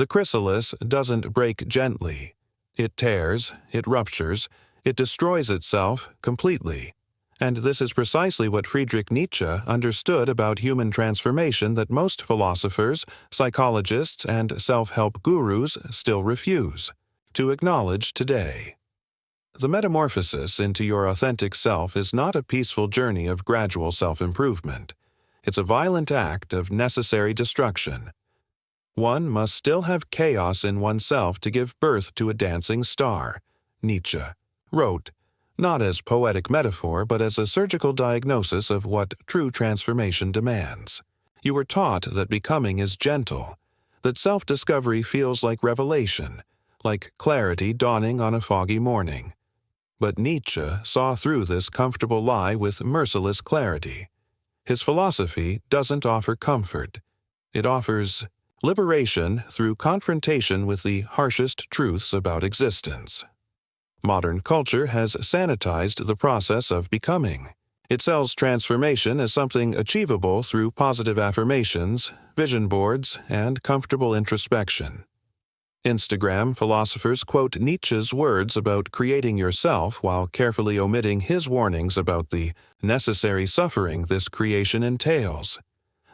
The chrysalis doesn't break gently. It tears, it ruptures, it destroys itself completely. And this is precisely what Friedrich Nietzsche understood about human transformation that most philosophers, psychologists, and self-help gurus still refuse to acknowledge today. The metamorphosis into your authentic self is not a peaceful journey of gradual self-improvement. It's a violent act of necessary destruction. One must still have chaos in oneself to give birth to a dancing star, Nietzsche wrote, not as poetic metaphor but as a surgical diagnosis of what true transformation demands. You were taught that becoming is gentle, that self-discovery feels like revelation, like clarity dawning on a foggy morning. But Nietzsche saw through this comfortable lie with merciless clarity. His philosophy doesn't offer comfort. It offers liberation through confrontation with the harshest truths about existence. Modern culture has sanitized the process of becoming. It sells transformation as something achievable through positive affirmations, vision boards, and comfortable introspection. Instagram philosophers quote Nietzsche's words about creating yourself while carefully omitting his warnings about the necessary suffering this creation entails.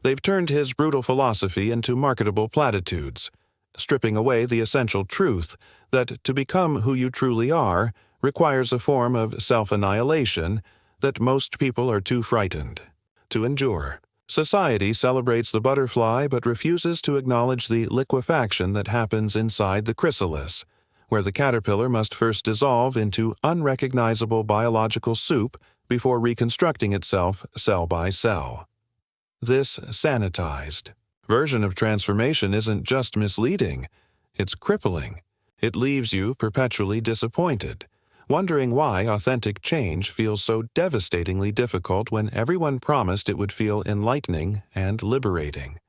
They've turned his brutal philosophy into marketable platitudes, stripping away the essential truth that to become who you truly are requires a form of self-annihilation that most people are too frightened to endure. Society celebrates the butterfly but refuses to acknowledge the liquefaction that happens inside the chrysalis, where the caterpillar must first dissolve into unrecognizable biological soup before reconstructing itself cell by cell. This sanitized version of transformation isn't just misleading, it's crippling. It leaves you perpetually disappointed, wondering why authentic change feels so devastatingly difficult when everyone promised it would feel enlightening and liberating.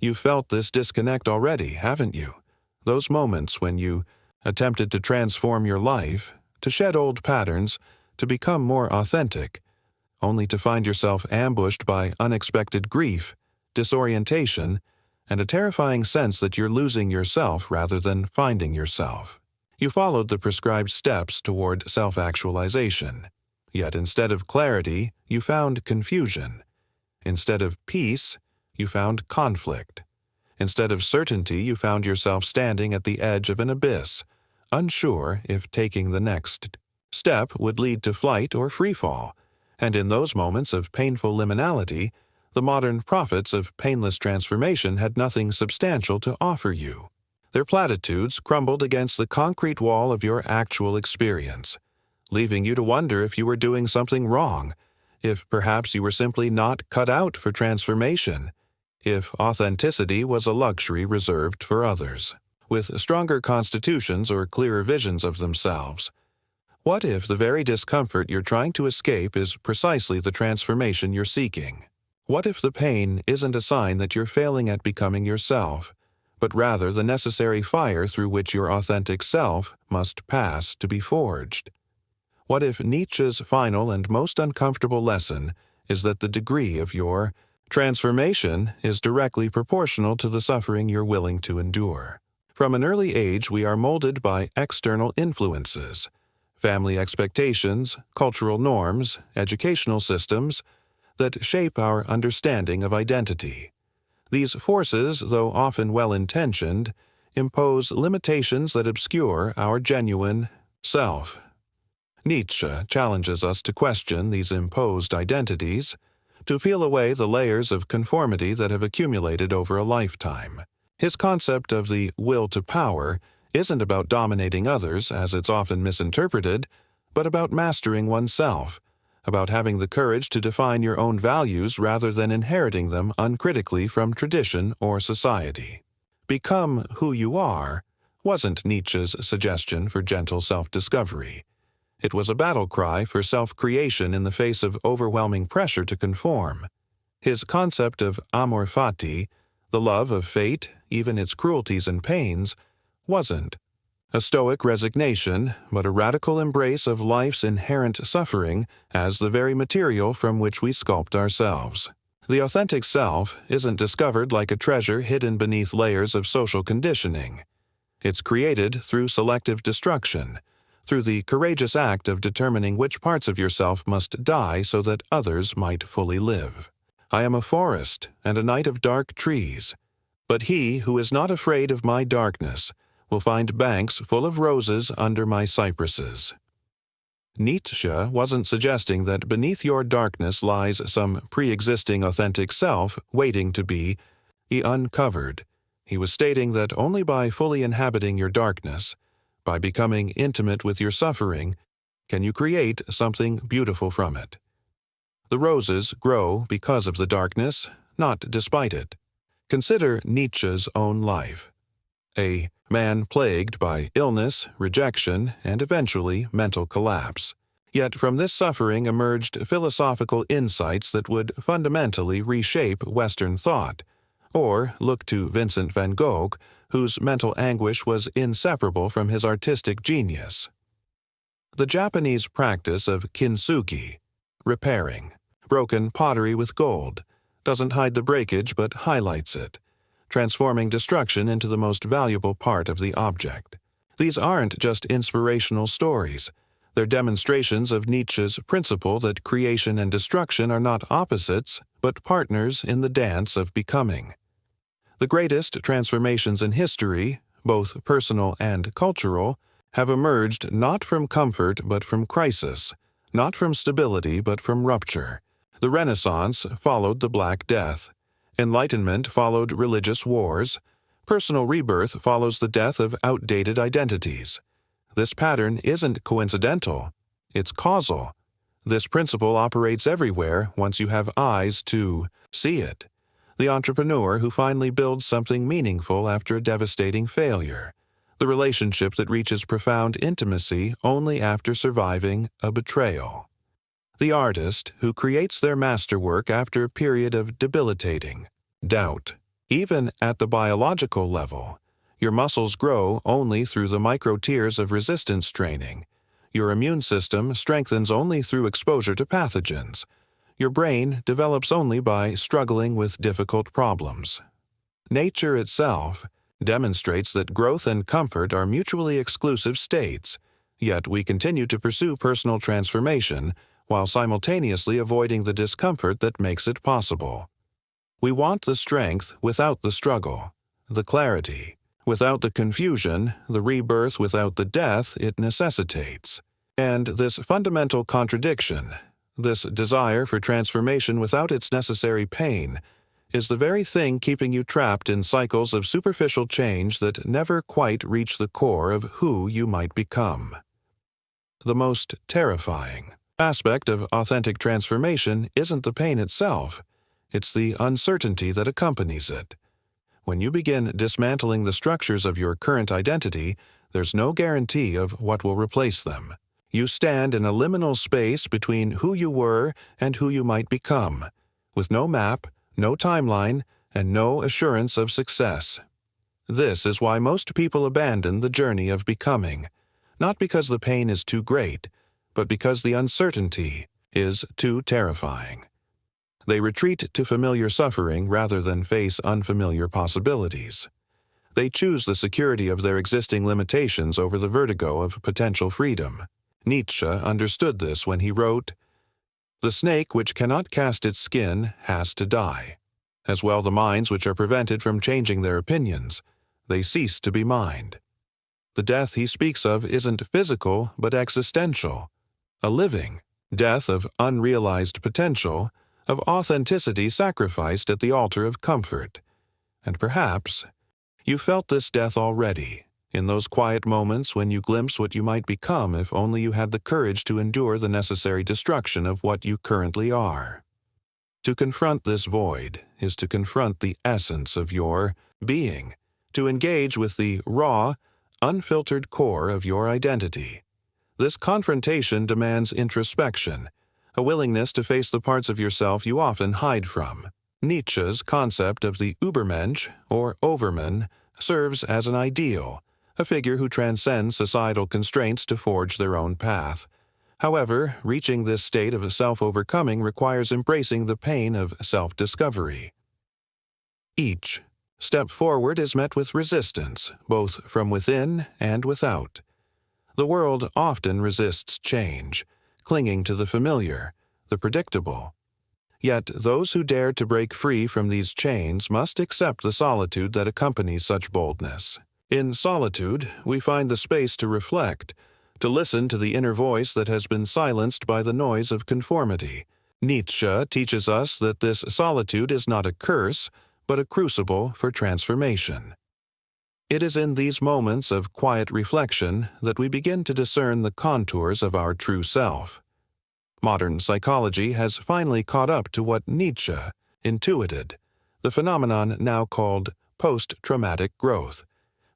You've felt this disconnect already, haven't you? Those moments when you attempted to transform your life, to shed old patterns, to become more authentic, only to find yourself ambushed by unexpected grief, disorientation, and a terrifying sense that you're losing yourself rather than finding yourself. You followed the prescribed steps toward self-actualization, yet instead of clarity, you found confusion. Instead of peace, you found conflict. Instead of certainty, you found yourself standing at the edge of an abyss, unsure if taking the next step would lead to flight or freefall. And in those moments of painful liminality, the modern prophets of painless transformation had nothing substantial to offer you. Their platitudes crumbled against the concrete wall of your actual experience, leaving you to wonder if you were doing something wrong, if perhaps you were simply not cut out for transformation, if authenticity was a luxury reserved for others, with stronger constitutions or clearer visions of themselves. What if the very discomfort you're trying to escape is precisely the transformation you're seeking? What if the pain isn't a sign that you're failing at becoming yourself, but rather the necessary fire through which your authentic self must pass to be forged? What if Nietzsche's final and most uncomfortable lesson is that the degree of your transformation is directly proportional to the suffering you're willing to endure? From an early age, we are molded by external influences, family expectations, cultural norms, educational systems that shape our understanding of identity. These forces, though often well-intentioned, impose limitations that obscure our genuine self. Nietzsche challenges us to question these imposed identities, to peel away the layers of conformity that have accumulated over a lifetime. His concept of the will to power isn't about dominating others, as it's often misinterpreted, but about mastering oneself, about having the courage to define your own values rather than inheriting them uncritically from tradition or society. Become who you are wasn't Nietzsche's suggestion for gentle self-discovery. It was a battle cry for self-creation in the face of overwhelming pressure to conform. His concept of amor fati, the love of fate, even its cruelties and pains, wasn't a stoic resignation, but a radical embrace of life's inherent suffering as the very material from which we sculpt ourselves. The authentic self isn't discovered like a treasure hidden beneath layers of social conditioning. It's created through selective destruction, through the courageous act of determining which parts of yourself must die so that others might fully live. I am a forest and a night of dark trees, but he who is not afraid of my darkness will find banks full of roses under my cypresses. Nietzsche wasn't suggesting that beneath your darkness lies some pre-existing authentic self waiting to be uncovered. He was stating that only by fully inhabiting your darkness, by becoming intimate with your suffering, can you create something beautiful from it. The roses grow because of the darkness, not despite it. Consider Nietzsche's own life. A man plagued by illness, rejection, and eventually mental collapse. Yet from this suffering emerged philosophical insights that would fundamentally reshape Western thought. Or look to Vincent van Gogh, whose mental anguish was inseparable from his artistic genius. The Japanese practice of kintsugi, repairing broken pottery with gold, doesn't hide the breakage but highlights it, transforming destruction into the most valuable part of the object. These aren't just inspirational stories. They're demonstrations of Nietzsche's principle that creation and destruction are not opposites, but partners in the dance of becoming. The greatest transformations in history, both personal and cultural, have emerged not from comfort but from crisis, not from stability but from rupture. The Renaissance followed the Black Death. Enlightenment followed religious wars. Personal rebirth follows the death of outdated identities. This pattern isn't coincidental, it's causal. This principle operates everywhere once you have eyes to see it. The entrepreneur who finally builds something meaningful after a devastating failure. The relationship that reaches profound intimacy only after surviving a betrayal. The artist who creates their masterwork after a period of debilitating doubt. Even at the biological level, your muscles grow only through the micro-tiers of resistance training. Your immune system strengthens only through exposure to pathogens. Your brain develops only by struggling with difficult problems. Nature itself demonstrates that growth and comfort are mutually exclusive states, yet we continue to pursue personal transformation while simultaneously avoiding the discomfort that makes it possible. We want the strength without the struggle, the clarity without the confusion, the rebirth without the death it necessitates. And this fundamental contradiction, this desire for transformation without its necessary pain, is the very thing keeping you trapped in cycles of superficial change that never quite reach the core of who you might become. The most terrifying aspect of authentic transformation isn't the pain itself, it's the uncertainty that accompanies it. When you begin dismantling the structures of your current identity, there's no guarantee of what will replace them. You stand in a liminal space between who you were and who you might become, with no map, no timeline, and no assurance of success. This is why most people abandon the journey of becoming, not because the pain is too great, but because the uncertainty is too terrifying. They retreat to familiar suffering rather than face unfamiliar possibilities. They choose the security of their existing limitations over the vertigo of potential freedom. Nietzsche understood this when he wrote, "The snake which cannot cast its skin has to die. As well the minds which are prevented from changing their opinions, they cease to be mind." The death he speaks of isn't physical but existential, a living death of unrealized potential, of authenticity sacrificed at the altar of comfort. And perhaps you felt this death already, in those quiet moments when you glimpse what you might become if only you had the courage to endure the necessary destruction of what you currently are. To confront this void is to confront the essence of your being, to engage with the raw, unfiltered core of your identity. This confrontation demands introspection, a willingness to face the parts of yourself you often hide from. Nietzsche's concept of the Übermensch, or Overman, serves as an ideal, a figure who transcends societal constraints to forge their own path. However, reaching this state of self-overcoming requires embracing the pain of self-discovery. Each step forward is met with resistance, both from within and without. The world often resists change, clinging to the familiar, the predictable. Yet those who dare to break free from these chains must accept the solitude that accompanies such boldness. In solitude, we find the space to reflect, to listen to the inner voice that has been silenced by the noise of conformity. Nietzsche teaches us that this solitude is not a curse, but a crucible for transformation. It is in these moments of quiet reflection that we begin to discern the contours of our true self. Modern psychology has finally caught up to what Nietzsche intuited, the phenomenon now called post-traumatic growth,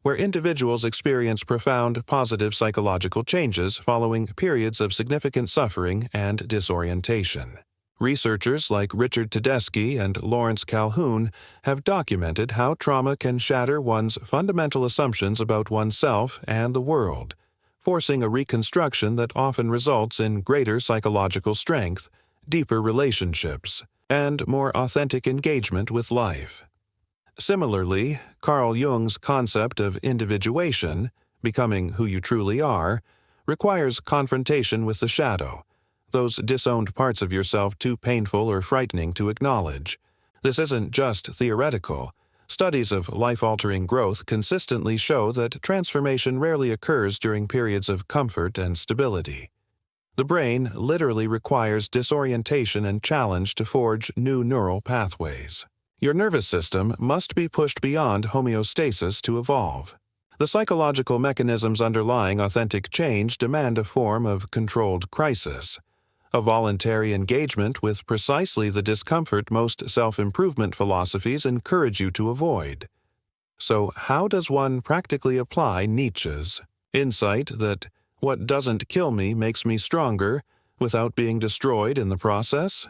where individuals experience profound positive psychological changes following periods of significant suffering and disorientation. Researchers like Richard Tedeschi and Lawrence Calhoun have documented how trauma can shatter one's fundamental assumptions about oneself and the world, forcing a reconstruction that often results in greater psychological strength, deeper relationships, and more authentic engagement with life. Similarly, Carl Jung's concept of individuation, becoming who you truly are, requires confrontation with the shadow, those disowned parts of yourself too painful or frightening to acknowledge. This isn't just theoretical. Studies of life-altering growth consistently show that transformation rarely occurs during periods of comfort and stability. The brain literally requires disorientation and challenge to forge new neural pathways. Your nervous system must be pushed beyond homeostasis to evolve. The psychological mechanisms underlying authentic change demand a form of controlled crisis, a voluntary engagement with precisely the discomfort most self-improvement philosophies encourage you to avoid. So how does one practically apply Nietzsche's insight that what doesn't kill me makes me stronger without being destroyed in the process?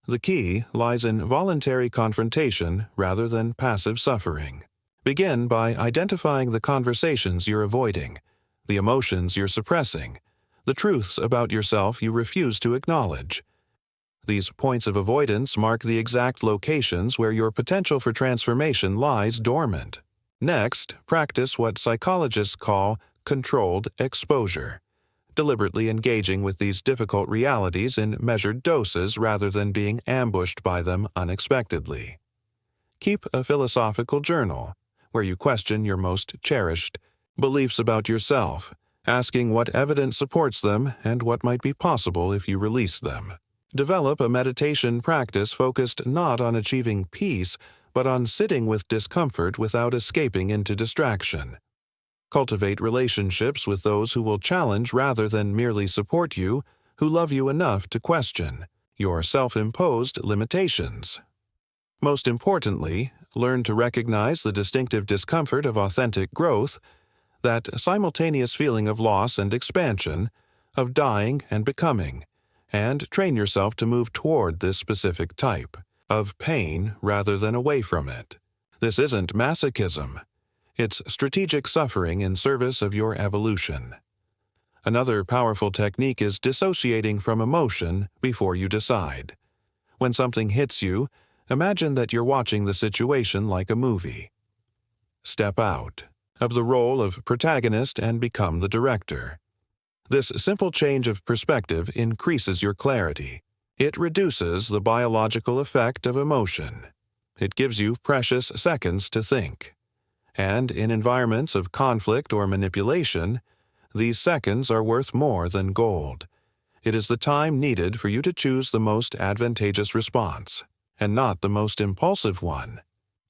The key lies in voluntary confrontation rather than passive suffering. Begin by identifying the conversations you're avoiding, the emotions you're suppressing, the truths about yourself you refuse to acknowledge. These points of avoidance mark the exact locations where your potential for transformation lies dormant. Next, practice what psychologists call controlled exposure, deliberately engaging with these difficult realities in measured doses rather than being ambushed by them unexpectedly. Keep a philosophical journal where you question your most cherished beliefs about yourself, asking what evidence supports them and what might be possible if you release them. Develop a meditation practice focused not on achieving peace, but on sitting with discomfort without escaping into distraction. Cultivate relationships with those who will challenge rather than merely support you, who love you enough to question your self-imposed limitations. Most importantly, learn to recognize the distinctive discomfort of authentic growth, that simultaneous feeling of loss and expansion, of dying and becoming, and train yourself to move toward this specific type of pain rather than away from it. This isn't masochism. It's strategic suffering in service of your evolution. Another powerful technique is dissociating from emotion before you decide. When something hits you, imagine that you're watching the situation like a movie. Step out of the role of protagonist and become the director. This simple change of perspective increases your clarity. It reduces the biological effect of emotion. It gives you precious seconds to think. And in environments of conflict or manipulation, these seconds are worth more than gold. It is the time needed for you to choose the most advantageous response, and not the most impulsive one.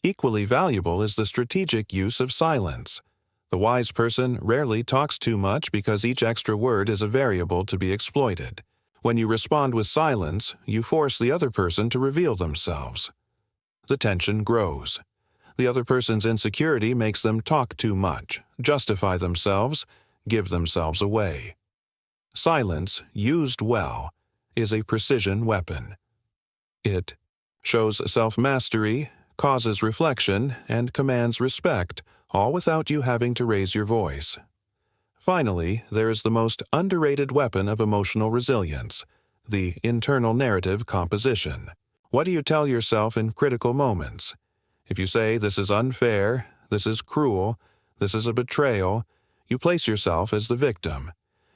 Equally valuable is the strategic use of silence. The wise person rarely talks too much because each extra word is a variable to be exploited. When you respond with silence, you force the other person to reveal themselves. The tension grows. The other person's insecurity makes them talk too much, justify themselves, give themselves away. Silence, used well, is a precision weapon. It shows self-mastery, causes reflection, and commands respect, all without you having to raise your voice. Finally, there is the most underrated weapon of emotional resilience, the internal narrative composition. What do you tell yourself in critical moments? If you say, "This is unfair, this is cruel, this is a betrayal," you place yourself as the victim.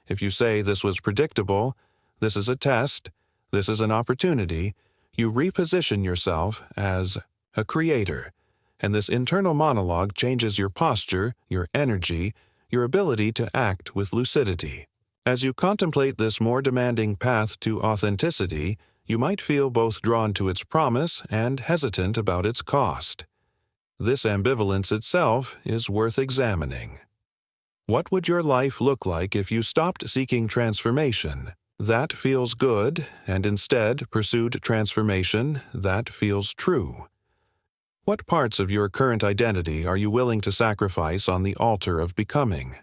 If you say, "This was predictable, this is a test, this is an opportunity," you reposition yourself as a creator. And this internal monologue changes your posture, your energy, your ability to act with lucidity. As you contemplate this more demanding path to authenticity, you might feel both drawn to its promise and hesitant about its cost. This ambivalence itself is worth examining. What would your life look like if you stopped seeking transformation? That feels good, and instead pursued transformation that feels true. What parts of your current identity are you willing to sacrifice on the altar of becoming?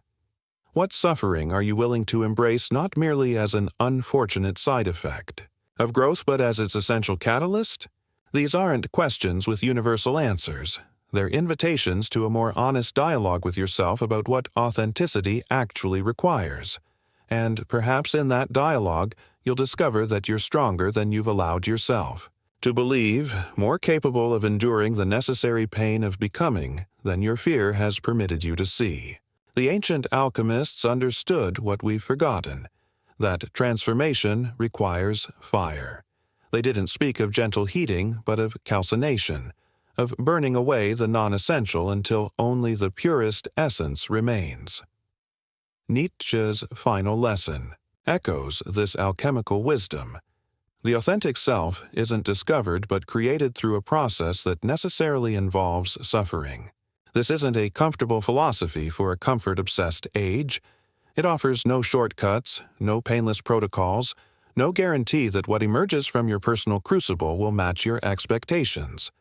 What suffering are you willing to embrace not merely as an unfortunate side effect of growth but as its essential catalyst? These aren't questions with universal answers. They're invitations to a more honest dialogue with yourself about what authenticity actually requires. And perhaps in that dialogue, you'll discover that you're stronger than you've allowed yourself to believe, more capable of enduring the necessary pain of becoming than your fear has permitted you to see. The ancient alchemists understood what we've forgotten, that transformation requires fire. They didn't speak of gentle heating, but of calcination, of burning away the non-essential until only the purest essence remains. Nietzsche's final lesson echoes this alchemical wisdom. The authentic self isn't discovered but created through a process that necessarily involves suffering. This isn't a comfortable philosophy for a comfort-obsessed age. It offers no shortcuts, no painless protocols, no guarantee that what emerges from your personal crucible will match your expectations.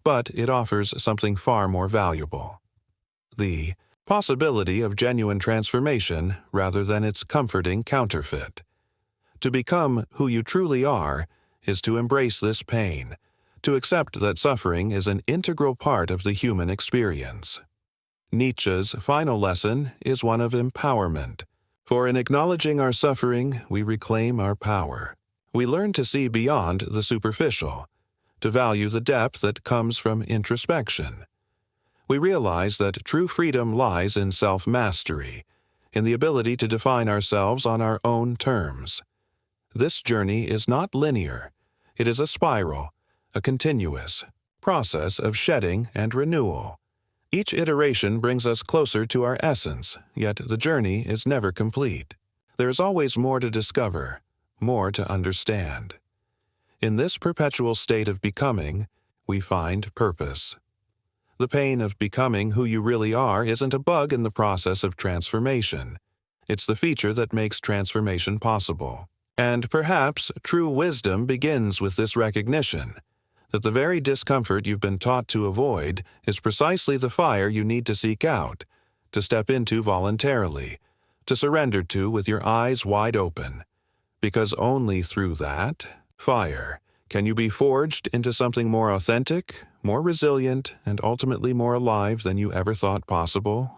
But it offers something far more valuable: the possibility of genuine transformation rather than its comforting counterfeit. To become who you truly are is to embrace this pain, to accept that suffering is an integral part of the human experience. Nietzsche's final lesson is one of empowerment. For in acknowledging our suffering, we reclaim our power. We learn to see beyond the superficial, to value the depth that comes from introspection. We realize that true freedom lies in self-mastery, in the ability to define ourselves on our own terms. This journey is not linear. It is a spiral, a continuous process of shedding and renewal. Each iteration brings us closer to our essence, yet the journey is never complete. There is always more to discover, more to understand. In this perpetual state of becoming, we find purpose. The pain of becoming who you really are isn't a bug in the process of transformation. It's the feature that makes transformation possible. And perhaps true wisdom begins with this recognition, that the very discomfort you've been taught to avoid is precisely the fire you need to seek out, to step into voluntarily, to surrender to with your eyes wide open. Because only through that fire can you be forged into something more authentic, more resilient, and ultimately more alive than you ever thought possible